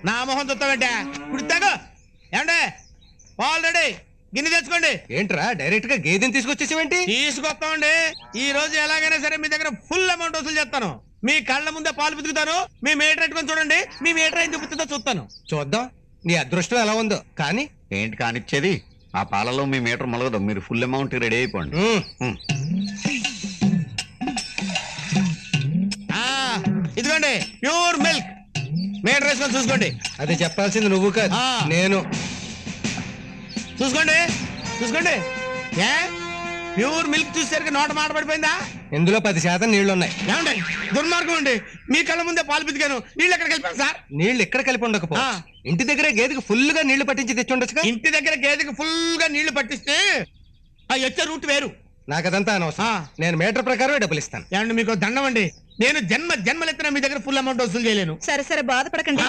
నా మొహం చూస్తావంటే ఇప్పుడు తాగు. ఏమండే పాలు రెడీ, గిన్నె తెచ్చుకోండి. ఏంట్రా డైరెక్ట్ గా గేదెని తీసుకొచ్చేసేవేంటి? తీసుకొస్తామండి. ఈ రోజు ఎలాగైనా సరే మీ దగ్గర ఫుల్ అమౌంట్ వసూలు చేస్తాను. మీ కళ్ళ ముందే పాలు పితుకుతాను. మీ మీటర్ పెట్టుకొని చూడండి. మీ మీటర్ ఏం చూపుతుందో చూస్తాను. చూద్దాం నీ అదృష్టం ఎలా ఉందో. కానీ ఏంటి కానిచ్చేది? ఆ పాలలో మీ మీటర్ మొలగదు. మీరు ఫుల్ అమౌంట్ రెడీ అయిపోండి. ఇదిగోండి ప్యూర్ మిల్క్. మీటర్ వేసుకొని చూసుకోండి. అది చెప్పాల్సింది నువ్వు కాదు, నేను. చూసుకోండి చూసుకోండి. ఏ ప్యూర్ మిల్క్ చూసేసరికి నోట మాట పడిపోయిందా? ఇందులో 10% నీళ్లున్నాయి. ఏమండి దుర్మార్గం అండి. మీ కళ్ళ ముందే పాలు పితికాను. నీళ్ళు ఎక్కడికి వెళ్ళిపోయాను సార్? నీళ్లు ఎక్కడ కలిపి ఉండకపో. ఇంటి దగ్గర గేదెకి ఫుల్ గా నీళ్లు పట్టించి తెచ్చుండొచ్చుగా. ఇంటి దగ్గర గేదెకి ఫుల్ గా నీళ్లు పట్టిస్తే ఆ వచ్చే రూట్ వేరు. నాకు అదంతా అనవసరం. నేను మీటర్ ప్రకారమే డబ్బులు ఇస్తాను. ఏమండి మీకు దండం అండి. నేను జన్మలెత్తిన మీ దగ్గర ఫుల్ అమౌంట్ వసూలు చేయలేను. సరే సరే బాధపడకండి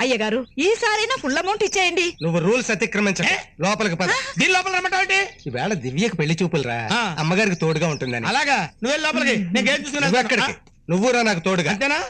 అయ్యగారు. ఈసారైనా ఫుల్ అమౌంట్ ఇచ్చేయండి. నువ్వు రూల్స్ అతిక్రమించే లోపలికి పద. దీని లోపల రమ్మంటావేంటి? ఈవేళ దివ్యకి పెళ్లి చూపులురా, అమ్మగారికి తోడుగా ఉంటుందని. అలాగా నువ్వే లోపలికి. నేను గేదె చూసుకున్నా. ఎక్కడికి? నువ్వురా నాకు తోడుగా. అంతేనా?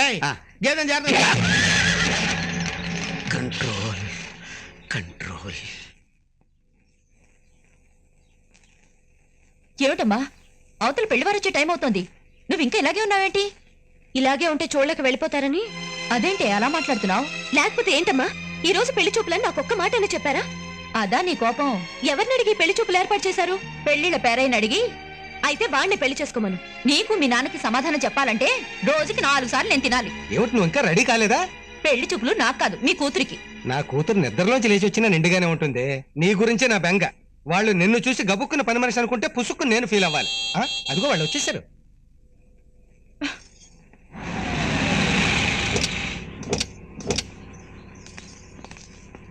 రేయ్ గేదెని జాగ్రత్త. Control control. ఏమిటమ్మా అవతల పెళ్లివారు వచ్చే టైం అవుతోంది. నువ్వు ఇంకా ఇలాగే ఉన్నావేంటి? ఇలాగే ఉంటే చూడలేక వెళ్ళిపోతారని. అదేంటి అలా మాట్లాడుతున్నావు? లేకపోతే ఏంటమ్మా, ఈ రోజు పెళ్లి చూపులని నాకు ఒక్క మాటనే చెప్పారా? అదా నీ కోపం? ఎవరిని అడిగి పెళ్లి చూపులు ఏర్పాటు చేశారు? పెళ్లిళ్ళ పేరైన అడిగి. అయితే వాడిని పెళ్లి చేసుకోమను. నీకు మీ నాన్నకి సమాధానం చెప్పాలంటే రోజుకి 4 సార్లు నేను తినాలి. ఏమిటి నువ్వు ఇంకా రెడీ కాలేదా? పెళ్లి చూపులు నాకు కాదు, మీ కూతురికి. నా కూతురు నిద్రలోంచి లేచి వచ్చినా నిండుగానే ఉంటుంది. నీ గురించే నా బెంగ. వాళ్ళు నిన్ను చూసి గబుక్కున్న పని మనిషి అనుకుంటే పుసుక్కుని నేను ఫీల్ అవ్వాలి. అదిగో వాళ్ళు వచ్చేసారు.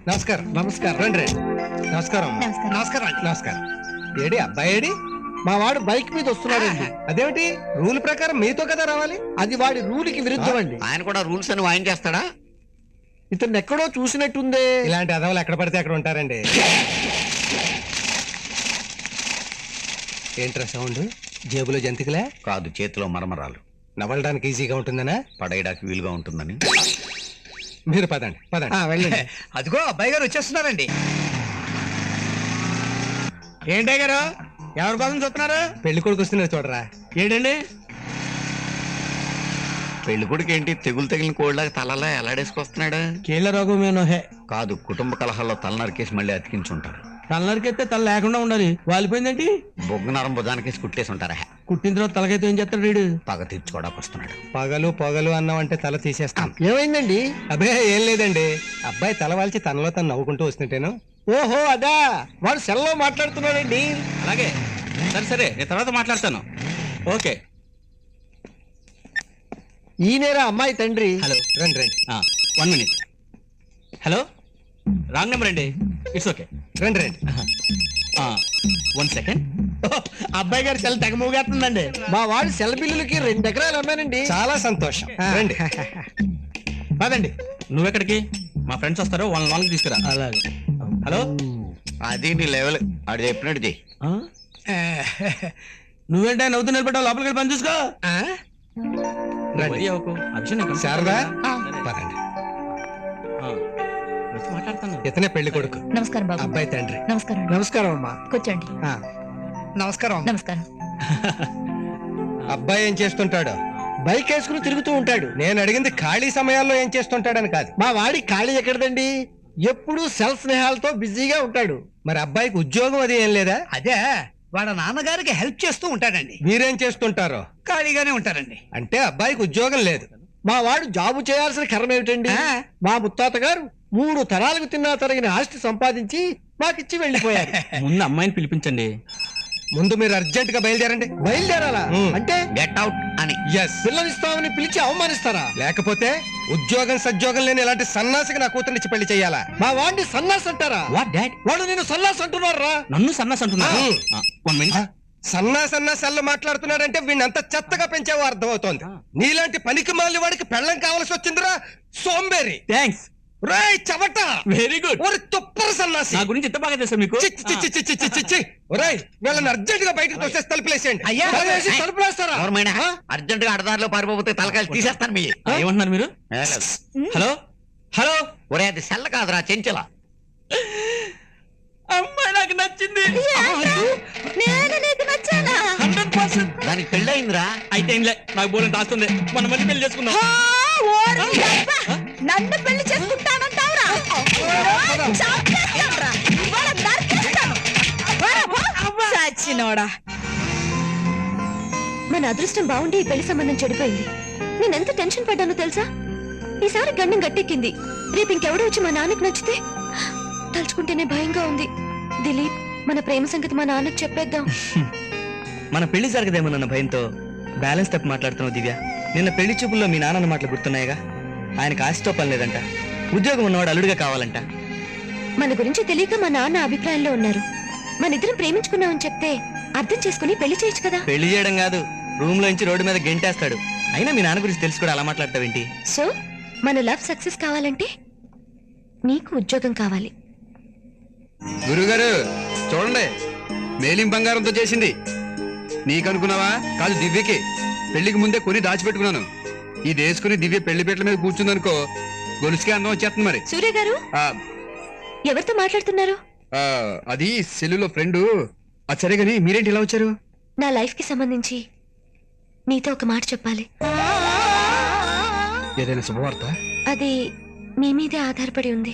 నమస్కారం. నమస్కారం. రండి రండి. నమస్కారం. నమస్కారం అండి. నమస్కారం. ఏడి అబ్బాయి ఏడి? మా వాడు బైక్ మీద వస్తున్నాడండి. అదేమిటి? రూల్ ప్రకారం మీతో కదా రావాలి. అది వాడి రూల్కి విరుద్ధం అండి. ఆయన కూడా రూల్స్ అని వాయిన్ చేస్తాడా? ఇతను ఎక్కడో చూసినట్టుందే. ఇలాంటి అదవలు ఎక్కడ పడితే అక్కడ ఉంటారండి. ఏంట్రా సౌండ్? జేబులో జంతికలే? కాదు, చేతిలో మరమరాలు. నవ్వడానికి ఈజీగా ఉంటుందనా? పడేయడానికి వీలుగా ఉంటుందని. మీరు పదండి పదండి. వెళ్ళండి. అదిగో అబ్బాయి గారు వచ్చేస్తున్నారండి. ఏంటే గారు ఎవరి కోసం చూస్తున్నారు? పెళ్లి కొడుకు వస్తున్నారు చూడరా. ఏంటండి పెళ్లి కొడుకు ఏంటి తెగులు తగిలిన కోళ్ళగా తలలా ఎలాడేసుకొస్తున్నాడు? కీళ్ళ రోగం ఏమో. హే కాదు, కుటుంబ కలహాల్లో తల నరికేసి మళ్ళీ అతికించుంటారు. తలనరికైతే తల లేకుండా ఉండాలి. వాలిపోయిందేంటి? బొగ్గునరం భుజానికేసి కుట్టేసి ఉంటారా? కుట్టిన తర్వాత తలకైతే ఏం చేస్తాడు వీడు? పగ తీర్చుకోవడానికి వస్తున్నాడు. పగలు పొగలు అన్నామంటే తల తీసేస్తాం. ఏమైందండి? అబ్బే ఏం లేదండి. అబ్బాయి తల వాల్చి తనలో తను నవ్వుకుంటూ వస్తుంటేను. ఓహో అదా, వాడు సెల్లో మాట్లాడుతున్నాడండి. అలాగే, సరే సరే, నేను తర్వాత మాట్లాడతాను. ఓకే. ఈయనేరా అమ్మాయి తండ్రి. హలో, రండి రండి. 1 minute. హలో, రాంగ్ నెంబర్ అండి. It's okay. రండి రండి. 1 second. అబ్బాయి గారు చాలా తెగ మూగేస్తుందండి. మా వాడి సెల్ బిల్లులకి 2 ఎకరాలు అమ్మానండి. చాలా సంతోషం. రండి. పదండి. నువ్వెక్కడికి? మా ఫ్రెండ్స్ వస్తారు, వాళ్ళని లోనికి తీసుకురా. అలాగే. హలో, అది నీ లెవెల్. ఆడు చెప్పినట్టు చెయ్యి. నువ్వేంటే నవ్వుతూ నిలబడ్డావు? లోపలికి వెళ్ళి పని చూసుకో. రండి. శారదా పదండి. మాట్లాడతాను. ఇతనే పెళ్లి కొడుకు, నమస్కారం బాబు. అబ్బాయి తండ్రి. నమస్కారం. నమస్కారం అమ్మా. కూర్చోండి. నమస్కారం. నమస్కారం. అబ్బాయి ఏం చేస్తుంటాడు? బైక్ వేసుకుని తిరుగుతూ ఉంటాడు. నేను అడిగింది ఖాళీ సమయాల్లో ఏం చేస్తుంటాడని కాదు. మా వాడి ఖాళీ ఎక్కడదండి, ఎప్పుడు సెల్ స్నేహాలతో బిజీగా ఉంటాడు. మరి అబ్బాయికి ఉద్యోగం అది ఏం లేదా? అదే వాళ్ళ నాన్నగారికి హెల్ప్ చేస్తూ ఉంటాడండి. మీరేం చేస్తుంటారో? ఖాళీగానే ఉంటారండి. అంటే అబ్బాయికి ఉద్యోగం లేదు. మా వాడు జాబు చేయాల్సిన కర్మ ఏమిటండి? మా ముత్తాత గారు 3 తరాలకు తిన్నా తరిగిన ఆస్తి సంపాదించి మాకిచ్చి వెళ్ళిపోయారు. ముందు అమ్మాయిని పిలిపించండి. ముందు మీరు అర్జెంట్ గా బయలుదేరండి. బయలుదేరాలా? అంటే గెట్ అవుట్ అని. ఎస్. పిల్లనిస్తామని పిలిచి అవమానిస్తారా? లేకపోతే ఉద్యోగం సద్యోగం లేని ఇలాంటి సన్నాసికి నా కూతుర్నిచ్చి పెళ్లి చెయ్యాలా? మా వాడిని సన్నాస్ అంటారా? What dad? వాడు నేను సన్నాస్ అంటున్నారా? నన్ను సన్నాస్ అంటున్నా? 1 minute. సన్నాసల్లు మాట్లాడుతున్నాడంటే వీడిని అంత చెత్తగా పెంచావో అర్థమవుతోంది. నీలాంటి పనికి మాలి వాడికి పెళ్ళం కావాల్సి వచ్చిందిరా సోంబేరి. థ్యాంక్స్. రేయ్ చవట వెరీ గుడ్. ఒరి తుప్పర సన్నాసి నా గురించి ఎంత బాగా తెలుసా మీకు? చి, చి, చి, చి, చి, చి, చి, చి. ఒరేయ్ వీళ్ళని అర్జెంట్ గా బయటకు తోసేసి తలుపులేసేయండి అయ్యా. తలుపేసి తలుపులేస్తారా ఎవరమైనా అర్జెంట్ గా అడదారిలో పారిపోతే తలకాయలు తీసేస్తాను మీ ఏమంటున్నారు మీరు? ఏ లేదు. Hello hello. ఒరే అది సెల్ల కాదురా చెంచల. అమ్మాయి నాకు నచ్చింది. నేను నీకు నచ్చానా? 100%. దానికి పెళ్ళయిందిరా. అయితే ఏంలే, నాకు బోలెంత ఆస్తుంది. మనం మళ్ళీ పెళ్లి చేసుకుందాం. నన్ను పెళ్లి చేసుకుంటానంటావురా? చంపేస్తానురా. ఇవాళ నరికేస్తాను. చచ్చినోడా. మన అదృష్టం బాగుండి ఈ పెళ్లి సంబంధం చెడిపోయింది. నేనెంత టెన్షన్ పడ్డానో తెలుసా? ఈసారి గండం గట్టెక్కింది. రేపు ఇంకెవడో వచ్చి మా నాన్నకి నచ్చితే తలుచుకుంటేనే భయంగా ఉంది. దిలీప్, మన ప్రేమ సంగతి మా నాన్నకి చెప్పేద్దాం. మన పెళ్లి జరగదేమోనన్న భయంతో బ్యాలెన్స్ తప్పి మాట్లాడుతున్నావు దివ్య. నిన్న పెళ్లి చూపుల్లో మీ నాన్న మాటలు గుర్తున్నాయిగా. ఆయనకు ఆశతో పని లేదంట. ఉద్యోగం ఉన్నవాడు అల్లుడిగా కావాలంట. మన గురించి తెలియక మా నాన్న అభిప్రాయంలో ఉన్నారు. మన ఇద్దరం ప్రేమించుకున్నామని చెప్తే అర్థం చేసుకుని పెళ్లి చేయొచ్చు కదా. పెళ్లి చేయడం కాదు, రూమ్ లో నుంచి రోడ్డు మీద గెంటేస్తాడు. అయినా మీ నాన్న గురించి తెలుసు కూడా అలా మాట్లాడతావేంటి? సో మన లవ్ సక్సెస్ కావాలంటే నీకు ఉద్యోగం కావాలి. గురుగారు చూడండి, మేలిం బంగారంతో చేసింది. నీకనుకున్నావా? కాదు, దివ్యకి. పెళ్లికి ముందే కొని దాచిపెట్టుకున్నాను. ఈ దేశకుని దివ్య పెళ్లి పీటల మీద కూర్చుందనుకో, గొలుసుకే అందం వచ్చేస్తుంది మరి. సూర్య గారు, ఆ, ఎవరితో మాట్లాడుతున్నారు? ఆ, అది సెల్లులో ఫ్రెండు. అది సరే గాని మీరేంటి ఇలా వచ్చారు? నా లైఫ్ కి సంబంధించి నీతో ఒక మాట చెప్పాలి. ఏదైనా శుభవార్త? అది నీ మీదే ఆధారపడి ఉంది.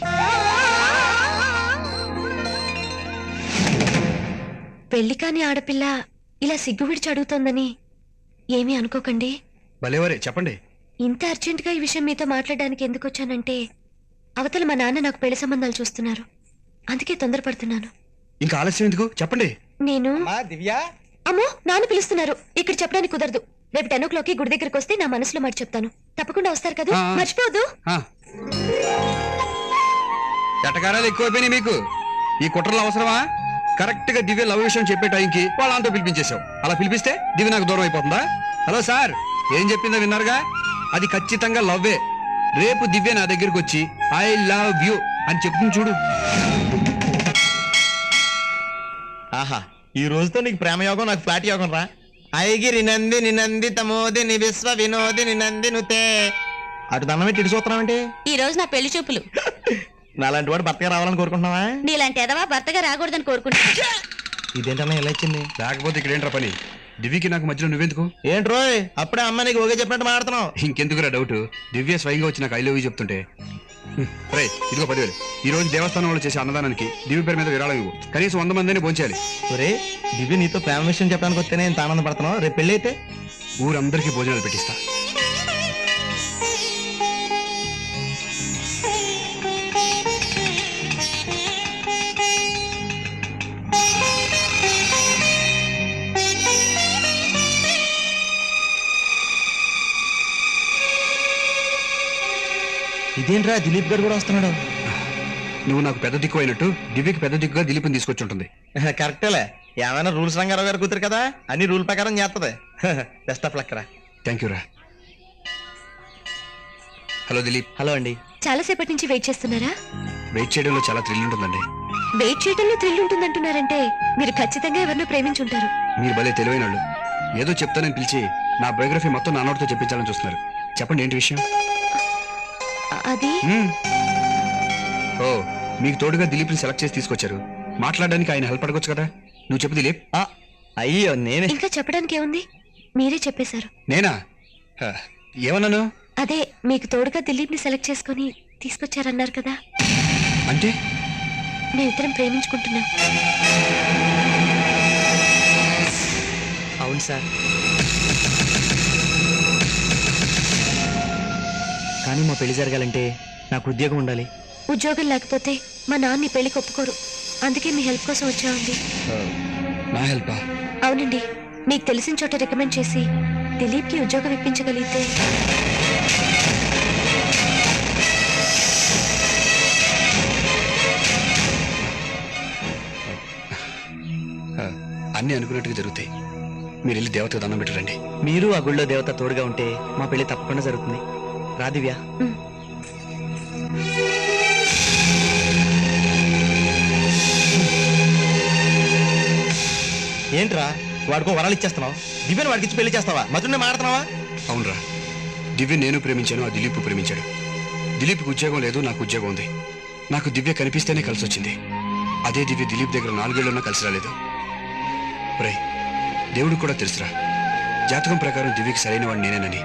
పెళ్లి కాని ఆడపిల్ల ఇలా సిగ్గు విడిచి అడుగుతోందని ఏమీ అనుకోకండి. భలేవరే, చెప్పండి. ఇంత అర్జెంట్ గా ఈ విషయం మీతో మాట్లాడడానికి ఎందుకు వచ్చానంటే, అవతల మా నాన్న నాకు పెళ్లి సంబంధాలు చూస్తున్నారు. అందుకే తొందరపడుతున్నాను. ఇంకా ఆలస్యం ఎందుకు, చెప్పండి. నేను దివ్య అమ్మో, నాన్న పిలుస్తున్నారు. ఇక్కడ చెప్పడానికి కుదరదు. రేపు 10 o'clock గుడి దగ్గరికి వస్తే నా మనసులో మాట చెప్తాను. తప్పకుండా వస్తారు కదా? ఆ. మర్చిపోదు. ఎటకారాలు ఎక్కువైపోయినాయి మీకు. ఈ కుట్రలు అవసరమా? కరెక్ట్ గా దివ్య లవ్ విషయం చెప్పే టైంకి వాళ్ళంతా పిలిపించేశావు. అలా పిలిపిస్తే దివ్య నాకు దూరం అయిపోతుందా? హలో సార్, ఏం చెప్పిందో విన్నారుగా? అది ఖచ్చితంగా లవ్వే. రేపు దివ్య నా దగ్గరికి వచ్చి ఐ లవ్ యూ అని చెప్తుంది చూడు. ఆహా, ఈ రోజుతో నీకు ప్రేమ యోగం, నాకు ఫ్లాట్ యోగం రా. ఐగిరి నంది నినంది తమోది ని విశ్వ వినోది నినంది నుతే. అటు దండం పెట్టి ఇటు చూస్తున్నావు అంటే ఈ రోజు నా పెళ్లి చూపులు. నాలాంటి వాడు భర్తగా రావాలని కోరుకుంటున్నావా? నీలాంటి ఎదవా భర్తగా రాకూడదని కోరుకుంటున్నా. ఇదేంటన్నా ఇలా ఇచ్చింది? లేకపోతే ఇక్కడ ఏంట్రా పని? దివ్యకి నాకు మధ్యలో నువ్వెందుకు? ఏంట్రోయ్, అప్పుడే అమ్మ నీకు ఓకే చెప్పినట్టు మాడుతున్నావు. ఇంకెందుకురా డౌట్? దివ్య స్వయంగా వచ్చి నాకు ఐ లవ్ యూ చెప్తుంటే. రే, ఇదిగో 10,000. ఈ రోజు దేవస్థానంలో చేసే అన్నదానానికి దివ్య పేరు మీద విరాళం ఇవ్వు. కనీసం 100 మందిని భోంచేయాలి. ఒరే, దివ్య నీతో ప్రేమ విషయం చెప్పడానికి వస్తేనే ఇంత ఆనందపడుతున్నావు. రేపు పెళ్ళి అయితే ఊరందరికీ భోజనాలు పెట్టిస్తా. ఇదేంట్రా, దిలీప్ గారు కూడా వస్తున్నాడు. నువ్వు నాకు పెద్ద దిక్కు అయినట్టు దివ్యకి పెద్ద దిక్కుగా దిలీప్ని తీసుకొచ్చి ఉంటుంది. కరెక్టేలే, ఏమైనా రూల్స్ రంగారావు గారు కూతురు కదా, అన్ని రూల్ ప్రకారం చేస్తుంది. బెస్ట్ ఆఫ్ లక్ రా. థ్యాంక్ యూ రా. హలో దిలీప్. హలో అండి. చాలాసేపటి నుంచి వెయిట్ చేస్తున్నారా? వెయిట్ చేయడంలో చాలా థ్రిల్ ఉంటుందండి. వెయిట్ చేయడంలో థ్రిల్ ఉంటుందంటున్నారంటే మీరు ఖచ్చితంగా ఎవరినో ప్రేమించుంటారు. మీరు భలే తెలివైన వాళ్ళు. ఏదో చెప్తానని పిలిచి నా బయోగ్రఫీ మొత్తం నా నోటితో చెప్పించాలని చూస్తున్నారు. చెప్పండి, ఏంటి విషయం? అది ఓ, మీకు తోడుగా దిలీప్ని సెలెక్ట్ చేసి తీసుకొచ్చారు. మాట్లాడడానికి ఆయన హెల్ప్ అడగొచ్చు కదా. నువ్వు చెప్పు దిలీప్. అయ్యో నేనే. ఇంకా చెప్పడానికి ఏముంది, మీరే చెప్పేశారు. నేనా? ఏమన్నాను? అదే, మీకు తోడుగా దిలీప్ ని సెలెక్ట్ చేసుకుని తీసుకొచ్చారన్నారు కదా. అంటే మేమిద్దరం ప్రేమించుకుంటున్నాం. అవును సార్. కానీ మా పెళ్లి జరగాలంటే నాకు ఉద్యోగం ఉండాలి. ఉద్యోగం లేకపోతే మా నాన్న ఈ పెళ్లికి ఒప్పుకోరు. అందుకే మీ హెల్ప్ కోసం వచ్చామండి. నా హెల్పా? అవునండి, మీకు తెలిసిన చోట రికమెండ్ చేసి దిలీప్ కి ఉద్యోగం ఇప్పించగలిగితే. అన్నీ అనుకున్నట్టుగా జరుగుతాయి. మీరు వెళ్ళి దేవతకు దండం పెట్టరండి. మీరు ఆ గుళ్ళో దేవత తోడుగా ఉంటే మా పెళ్లి తప్పకుండా జరుగుతుంది. రా దివ్య. మ్. ఏంట్రా వాడికో వరాలు ఇచ్చేస్తున్నావు దివ్యను వాడికి ఇచ్చి పెళ్లి చేస్తావా మధునే మాడుతున్నావా? అవునరా, దివ్య నేను ప్రేమించాను, ఆ దిలీప్ ప్రేమించాడు. దిలీప్కి ఉద్యోగం లేదు, నాకు ఉద్యోగం ఉంది. నాకు దివ్య కనిపిస్తేనే కలిసి వచ్చింది. అదే దివ్య దిలీప్ దగ్గర 4 ఏళ్ళున్నా కలిసి రాలేదు. రే, దేవుడికి కూడా తెలుసురా, జాతకం ప్రకారం దివ్యకి సరైన వాడు నేనేనని.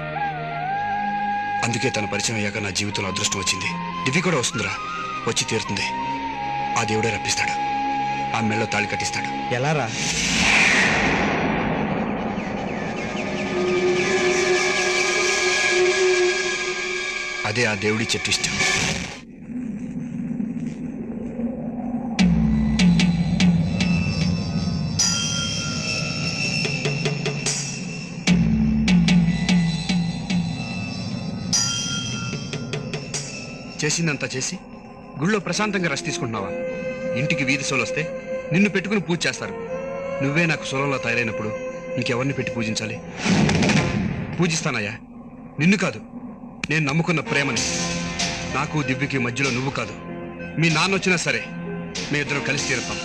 అందుకే తన పరిచయం అయ్యాక నా జీవితంలో అదృష్టం వచ్చింది. దివ్య కూడా వస్తుందిరా, వచ్చి తీరుతుంది. ఆ దేవుడే రప్పిస్తాడు, ఆ మెళ్ళో తాళి కట్టిస్తాడు. ఎలా రా? అదే ఆ దేవుడి చెట్టు ఇష్టం. చేసిందంతా చేసి గుళ్ళో ప్రశాంతంగా రెస్ట్ తీసుకుంటున్నావా? ఇంటికి వీధి సోలు వస్తే నిన్ను పెట్టుకుని పూజ చేస్తారు. నువ్వే నాకు సోలంలో తయారైనప్పుడు ఇంకెవరిని పెట్టి పూజించాలి? పూజిస్తానయ్యా, నిన్ను కాదు, నేను నమ్ముకున్న ప్రేమని. నాకు దివ్యకి మధ్యలో నువ్వు కాదు, మీ నాన్న వచ్చినా సరే మీ ఇద్దరం కలిసి తీరుతాం.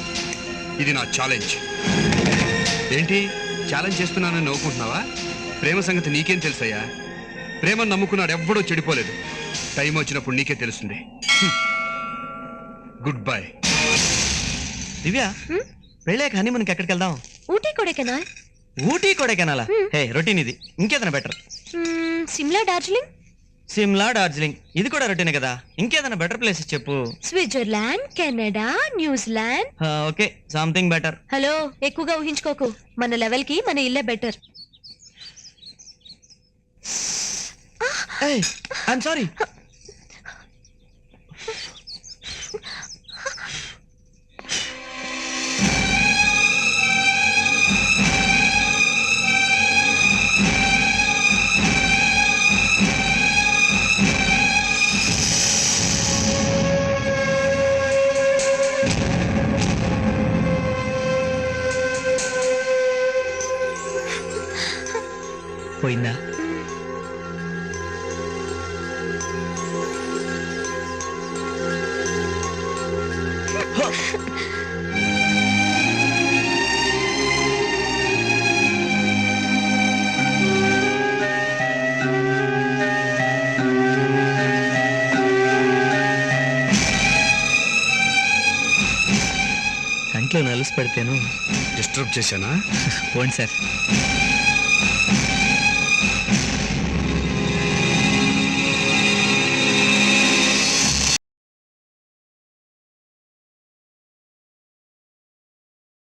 ఇది నా ఛాలెంజ్. ఏంటి ఛాలెంజ్ చేస్తున్నానని నవ్వుకుంటున్నావా? ప్రేమ సంగతి నీకేం తెలుసయ్యా? ప్రేమను నమ్ముకున్నాడు ఎవ్వడూ చెడిపోలేదు. టైం వచ్చినప్పుడు నీకే తెలుస్తుంది. Good bye. దివ్య, పెళ్ళాక హనీమూన్కి ఎక్కడికి వెళ్దాం? ఊటీ కొడైకెనాల్. ఊటీ కొడైకెనాలా? హే, రొటీన్ ఇది. ఇంకేదైనా బెటర్? సిమ్లా, డార్జిలింగ్. సిమ్లా, డార్జిలింగ్ ఇది కూడా రొటీనే కదా. ఇంకేదైనా బెటర్ ప్లేసెస్ చెప్పు. Switzerland, Canada, New Zealand. Okay, something better. Hello, ఎక్కువగా ఊహించుకోకు. మన లెవెల్ కి మన ఇల్లే బెటర్. I'm sorry. పోయిందా? కంట్లో నలుసు పెడితేను డిస్టర్బ్ చేశానా? పోండి సార్.